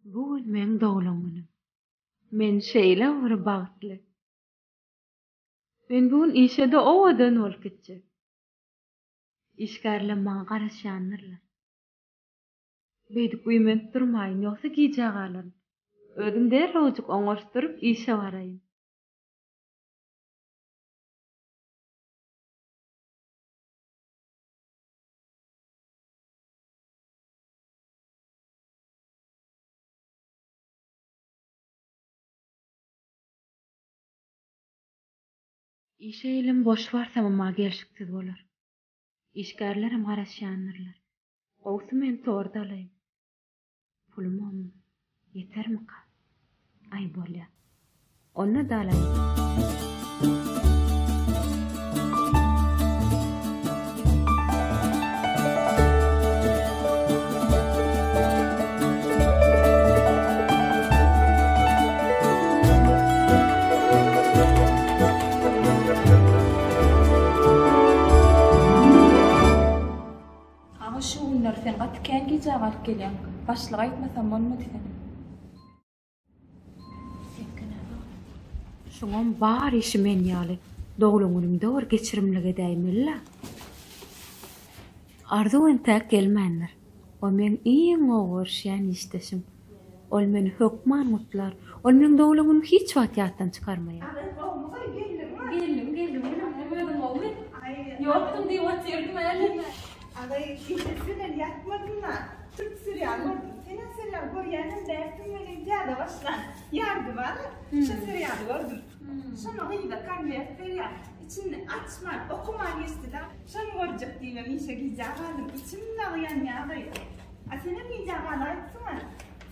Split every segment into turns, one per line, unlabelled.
Bu men doglaňyny. Men şeýle bir bagtly. Men bugün işede owadan bolup gitjek. İşgärler maňa garaşýandylar. Beýdik uýmanyp durmaýyn, ýoksa gije galaryn. Özüm derrejik oňaşdyryp işe baraýyn. İşe elim boş barsam ama gelşiksiz bolar. İşgärlerim garaşýandylar. Gowsy men torda alaýym. Pulum yetermi ka? Ay bolýar. Onna da alaýym.
Şu günler sen gatken gije galyp gelýän. Başlyk aýtmasam bolmady sen.
Şoňam bar işi men ýaly. Doglaňynymda bir geçirimlige däýmeli. Arzu entäk gelmändir. O men iň ogurşýan işdeşim. Ol meni hökman mutlar. Ol men doglaňymy hiç wagt ýatdan çykarmaýar.
Geldim. Ödüm oldu. Yoktum diye oturdım öyle.
Ağay sen yatmadın mı? Türk serial gördüm. Senin serial görýänim dersim meni jada başlan. Yardı var. Şu serial gördüm. Şonu gıyda kanbiyat serial. İçini açma, okuma geçti da. Şonu görjek diýmem işe gije galym. İçimde ýan ýagay. A senin gije galaýsın.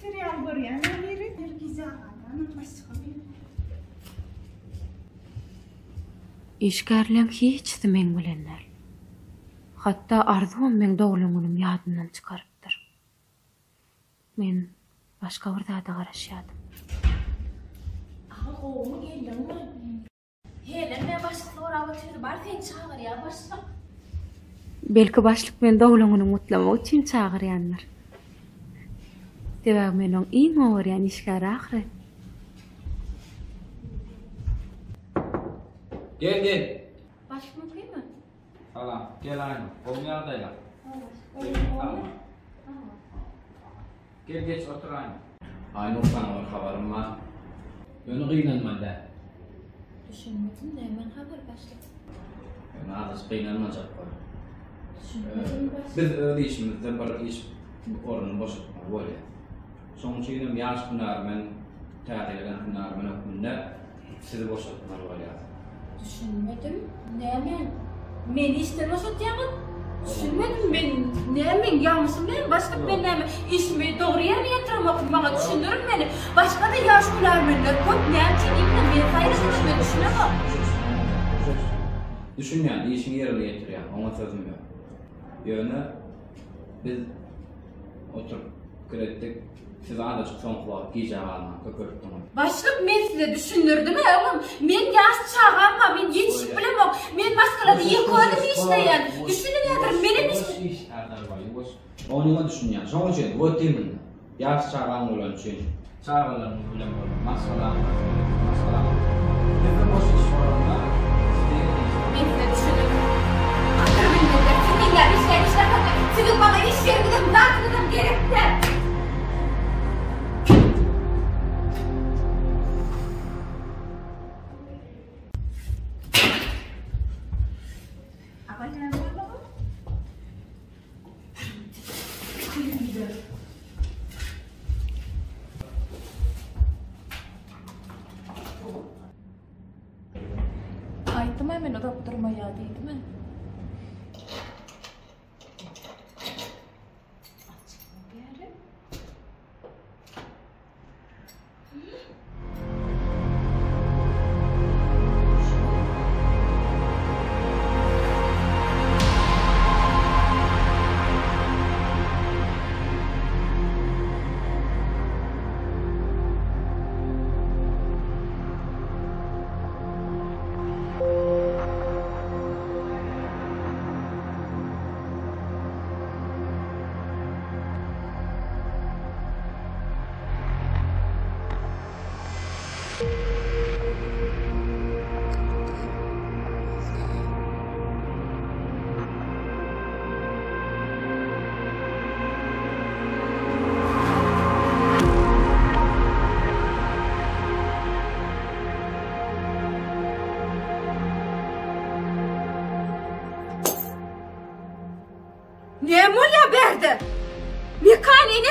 Serial görýänim biri bir gije galym. Başga bir.
İşgärlem hiç de men bilenler. Hatta arzum men doglaňyny ýadyndan çykarypdyr. Men başga bir zata garaşýardym.
Aha oğlum geldin mi? Hele me başlyk soragy çyr bar sen çağır ya başlyk.
Belki başlyk men doglaňyny mutlamak üçin çağırýanlar. Debäk meniň iň ogurýan işgär ahyry.
Gel.
Başlyk mümkinmi?
Salam, gel aynı. Olmayan adaylar. Tamam. Gel geç otur aynı. Aynı sana bir haberim var. Beni kıynanma de.
Düşünmedim de hemen haber başlık.
Beni adres kıynanmayacak var.
Düşünmedim başlık.
Biz öyle işimizde bir iş orunu boşaltmak böyle. Sonuçta yine yaş günler ben tatil eden günler ben okulunda sizi boşaltmak böyle.
Düşünmedim. Men işten oşatýaňam. Düşünmedim men. Nämen ýalňysym men? Başga men näme işimi dogry ýerine ýetirmek maňa düşündürün meni. Başga da ýaş gülermenler köp näme diýmem men saýryşyny düşünemem.
Düşünýän, işini ýerine ýetirýän, oňa sözüm ýok. Ýöne biz oturup kiretdik. Siz adaçyk soňkulap gije galma, köpürtdiň.
Başlyk men size düşündürdüm oğlum. Men ýaş çağanma, men ýetişip bilemok. Men maskalada ýekoly işleýän. Düşünýärdir meni
iş erdar var. Oňa düşünýän. Şoň üçin bu temin. Ýaş çağan bolan üçin. Çağalaryny bilen bolan. Masalan. Näme boş iş baranda?
Men size düşündürdüm. Akırmynda kiminler işleýär. Siz bana iş berdim, dağıtdım gerekdi. Aytdım hemen o da durmaya değil mi?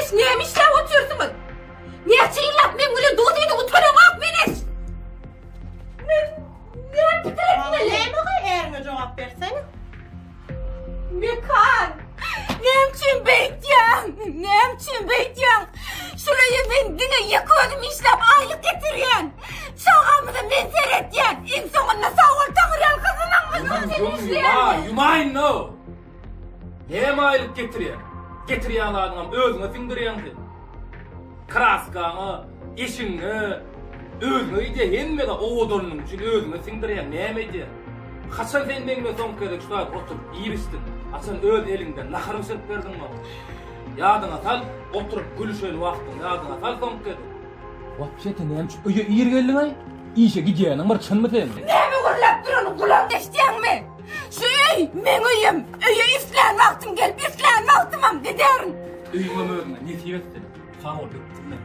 Menes neyim işlep otuyorsunuz? Neçe yıllap men güle doğduydu utanın ak Menes. Ne bitiretmeli?
Ne mi erme cevap versene?
Mekan! Nemçin beytyan! Nemçin beytyan! Şurayı ben dine yıkıyordum işlep aylık getiriyen! Çağamı da men seyretyen! En sonunda sağ ol tağıran kızının kızını işleyen!
Yumayın no! Hem aylık getiriyen? Getiriyen adam özüne sindiriyen ki. Kraskanı, işini, özüne ide hemme de oğudurunun için özüne sindiriyen neyemeydi? Kaçan sen benimle son kere şurada oturup iyi bistin. Açan öz elinden nakarım sırp verdin mi? Yadına sal, oturup gülüşen vaktin yadına sal son kere. Vapşete neymiş? Öye iyir geldin ay? İşe gidiyenin var çın mı sen?
Neymi kurlap durun kulağım deştiyen mi? Şey, men uyum, öye islen vaktim gelip islen vaktimam giderin.
Öyüme özüne, ne sivetsin? Sağ ol, öptüm ben.